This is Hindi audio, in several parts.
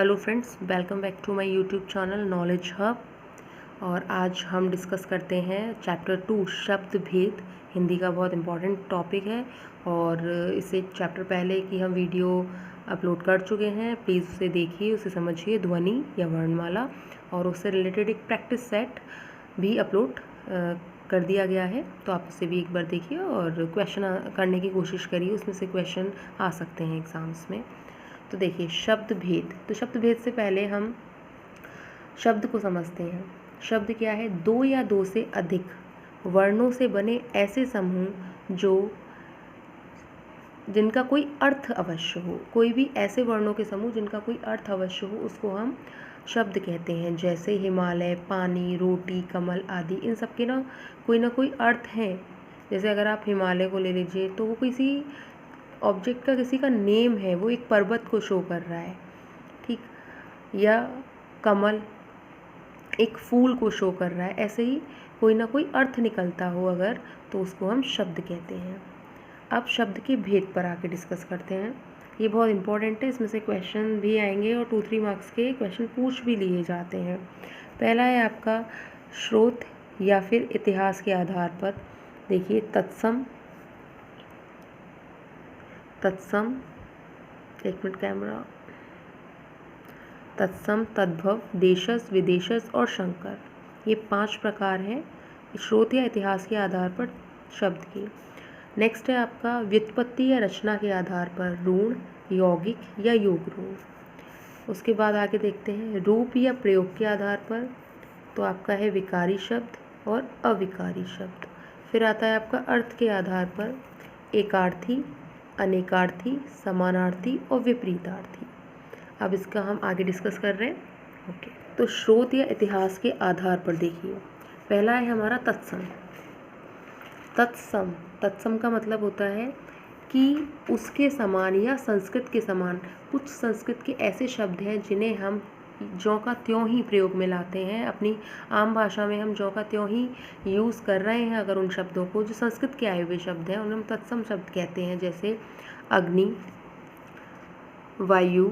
Hello friends, welcome back to my YouTube channel knowledge hub. और आज हम डिस्कस करते हैं चैप्टर 2 शब्द भेद। हिंदी का बहुत इम्पॉर्टेंट टॉपिक है और इससे चैप्टर पहले की हम वीडियो अपलोड कर चुके हैं। प्लीज़ उसे देखिए, उसे समझिए, ध्वनि या वर्णमाला, और उससे रिलेटेड एक प्रैक्टिस सेट भी अपलोड कर दिया गया है। तो आप उसे भी एक बार देखिए और क्वेश्चन करने की कोशिश करिए, उसमें से क्वेश्चन आ सकते हैं एग्ज़ाम्स में। तो देखिए, शब्द भेद। तो शब्द भेद से पहले हम शब्द को समझते हैं। शब्द क्या है? दो या दो से अधिक वर्णों से बने ऐसे समूह जिनका कोई अर्थ अवश्य हो। कोई भी ऐसे वर्णों के समूह जिनका कोई अर्थ अवश्य हो, उसको हम शब्द कहते हैं। जैसे हिमालय, पानी, रोटी, कमल आदि, इन सब के ना कोई अर्थ है। जैसे अगर आप हिमालय को ले लीजिए तो वो किसी ऑब्जेक्ट का, किसी का नेम है, वो एक पर्वत को शो कर रहा है, ठीक। या कमल एक फूल को शो कर रहा है। ऐसे ही कोई ना कोई अर्थ निकलता हो अगर, तो उसको हम शब्द कहते हैं। अब शब्द के भेद पर आके डिस्कस करते हैं। ये बहुत इंपॉर्टेंट है, इसमें से क्वेश्चन भी आएंगे और 2-3 मार्क्स के क्वेश्चन पूछ भी लिए जाते हैं। पहला है आपका स्रोत या फिर इतिहास के आधार पर। देखिए, तत्सम, एक मिनट कैमरा, तत्सम, तद्भव, देशज, विदेशज और संकर, ये 5 प्रकार हैं स्रोत या इतिहास के आधार पर शब्द की। नेक्स्ट है आपका व्युत्पत्ति या रचना के आधार पर, ऋण, यौगिक या योग ऋण। उसके बाद आगे देखते हैं रूप या प्रयोग के आधार पर। तो आपका है विकारी शब्द और अविकारी शब्द। फिर आता है आपका अर्थ के आधार पर, एकार्थी, अनेकार्थी, समानार्थी और विपरीतार्थी। अब इसका हम आगे डिस्कस कर रहे हैं। ओके, तो स्रोत या इतिहास के आधार पर देखिए, पहला है हमारा तत्सम। तत्सम का मतलब होता है कि उसके समान या संस्कृत के समान। कुछ संस्कृत के ऐसे शब्द हैं जिन्हें हम ज्यों का त्यों ही प्रयोग में लाते हैं। अपनी आम भाषा में हम ज्यों का त्यों ही यूज़ कर रहे हैं। अगर उन शब्दों को, जो संस्कृत के आए हुए शब्द हैं, उन्हें हम तत्सम शब्द कहते हैं। जैसे अग्नि, वायु,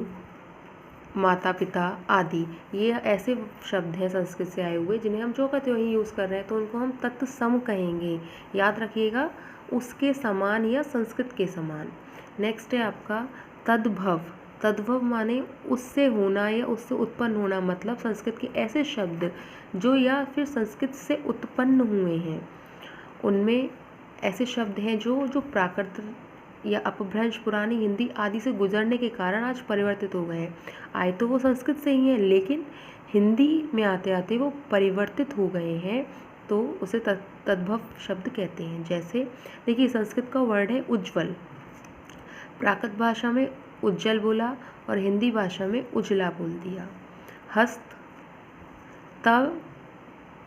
माता पिता आदि, ये ऐसे शब्द हैं संस्कृत से आए हुए जिन्हें हम ज्यों का त्यों ही यूज़ कर रहे हैं, तो उनको हम तत्सम कहेंगे। याद रखिएगा, उसके समान या संस्कृत के समान। नेक्स्ट है आपका तद्भव। तद्भव माने उससे होना या उससे उत्पन्न होना। मतलब संस्कृत के ऐसे शब्द जो या फिर संस्कृत से उत्पन्न हुए हैं, उनमें ऐसे शब्द हैं जो प्राकृत या अपभ्रंश, पुरानी हिंदी आदि से गुजरने के कारण आज परिवर्तित हो गए हैं। आए तो वो संस्कृत से ही हैं, लेकिन हिंदी में आते आते वो परिवर्तित हो गए हैं, तो उसे तद्भव शब्द कहते हैं। जैसे देखिए, संस्कृत का वर्ड है उज्ज्वल, प्राकृत भाषा में उज्जवल बोला और हिंदी भाषा में उजला बोल दिया। हस्त, तब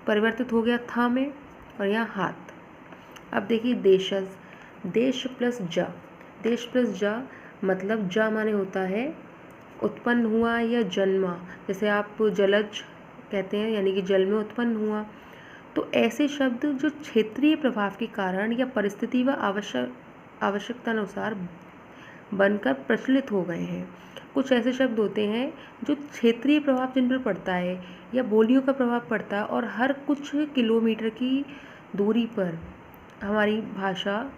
परिवर्तित हो गया था में, और यहाँ हाथ। अब देखिए देशज, देश प्लस ज। देश प्लस ज मतलब ज माने होता है उत्पन्न हुआ या जन्मा। जैसे आप जलज कहते हैं, यानी कि जल में उत्पन्न हुआ। तो ऐसे शब्द जो क्षेत्रीय प्रभाव के कारण या परिस्थिति व आवश्यकता अनुसार बनकर प्रचलित हो गए हैं। कुछ ऐसे शब्द होते हैं जो क्षेत्रीय प्रभाव जिन पर पड़ता है या बोलियों का प्रभाव पड़ता है, और हर कुछ किलोमीटर की दूरी पर हमारी भाषा,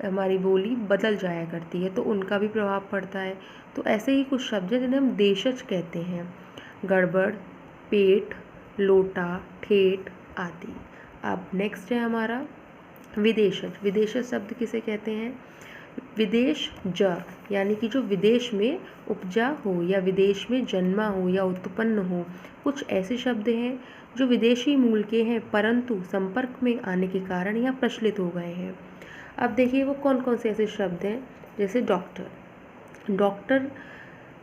हमारी बोली बदल जाया करती है, तो उनका भी प्रभाव पड़ता है। तो ऐसे ही कुछ शब्द हैं जिन्हें हम देशज कहते हैं। गड़बड़, पेट, लोटा, ठेठ आदि। अब नेक्स्ट है हमारा विदेशज। विदेशज शब्द किसे कहते हैं? विदेश ज, यानी कि जो विदेश में उपजा हो या विदेश में जन्मा हो या उत्पन्न हो। कुछ ऐसे शब्द हैं जो विदेशी मूल के हैं, परंतु संपर्क में आने के कारण यहाँ प्रचलित हो गए हैं। अब देखिए वो कौन कौन से ऐसे शब्द हैं। जैसे डॉक्टर। डॉक्टर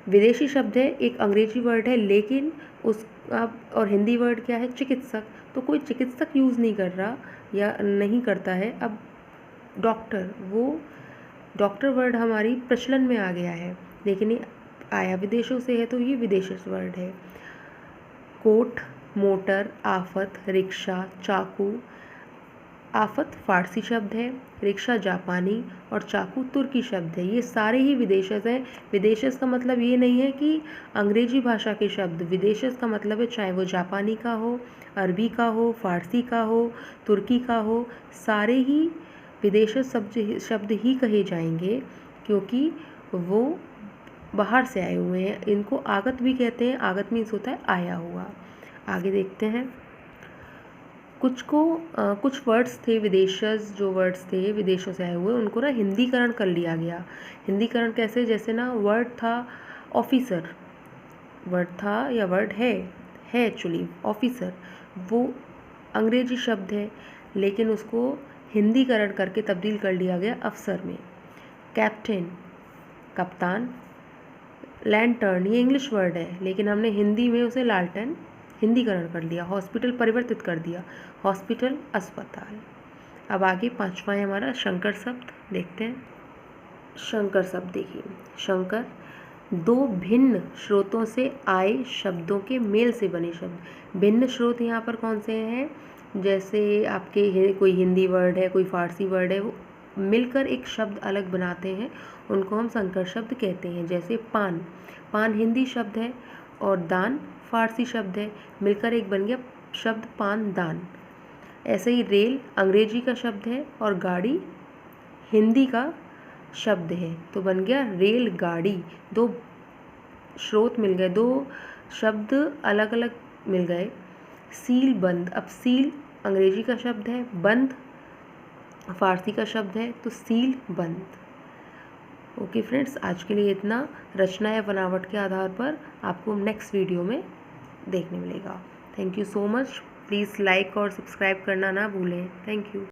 विदेशी शब्द है, एक अंग्रेजी वर्ड है, लेकिन उस अब और हिंदी वर्ड क्या है? चिकित्सक। तो कोई चिकित्सक यूज़ नहीं कर रहा या नहीं करता है। अब डॉक्टर, वो डॉक्टर वर्ड हमारी प्रचलन में आ गया है, लेकिन ये आया विदेशों से है, तो ये विदेशी वर्ड है। कोट, मोटर, आफत, रिक्शा, चाकू आफत फारसी शब्द है, रिक्शा जापानी और चाकू तुर्की शब्द है। ये सारे ही विदेशज हैं। विदेशज का मतलब ये नहीं है कि अंग्रेजी भाषा के शब्द, विदेशज का मतलब है चाहे वो जापानी का हो, अरबी का हो, फारसी का हो, तुर्की का हो, सारे ही विदेशज शब्द ही कहे जाएंगे क्योंकि वो बाहर से आए हुए हैं। इनको आगत भी कहते हैं। आगत मीन्स होता है आया हुआ। आगे देखते हैं। कुछ वर्ड्स थे विदेशज, जो वर्ड्स थे विदेशों से आए हुए, उनको ना हिंदीकरण कर लिया गया। हिंदीकरण कैसे? जैसे ना वर्ड था ऑफिसर, वर्ड था या वर्ड है एक्चुअली ऑफिसर, वो अंग्रेजी शब्द है लेकिन उसको हिंदीकरण करके तब्दील कर लिया गया अफसर में। कैप्टन, कप्तान। लैंटर्न ये इंग्लिश वर्ड है लेकिन हमने हिंदी में उसे लालटेन हिंदीकरण कर लिया। हॉस्पिटल परिवर्तित कर दिया, हॉस्पिटल अस्पताल। अब आगे पांचवा है हमारा शंकर शब्द, देखते हैं। शंकर शब्द देखिए, शंकर दो भिन्न स्रोतों से आए शब्दों के मेल से बने शब्द। भिन्न स्रोत यहाँ पर कौन से हैं? जैसे आपके कोई हिंदी वर्ड है, कोई फारसी वर्ड है, वो मिलकर एक शब्द अलग बनाते हैं, उनको हम संकर शब्द कहते हैं। जैसे पान, पान हिंदी शब्द है और दान फारसी शब्द है, मिलकर एक बन गया शब्द पान दान। ऐसे ही रेल अंग्रेजी का शब्द है और गाड़ी हिंदी का शब्द है, तो बन गया रेल गाड़ी। दो स्रोत मिल गए, दो शब्द अलग अलग मिल गए। सील बंद, अब सील अंग्रेजी का शब्द है, बंद फारसी का शब्द है, तो सील बंद। ओके फ्रेंड्स, आज के लिए इतना। रचना या बनावट के आधार पर आपको नेक्स्ट वीडियो में देखने मिलेगा। Thank you so much. Please like और सब्सक्राइब करना ना भूलें। Thank you.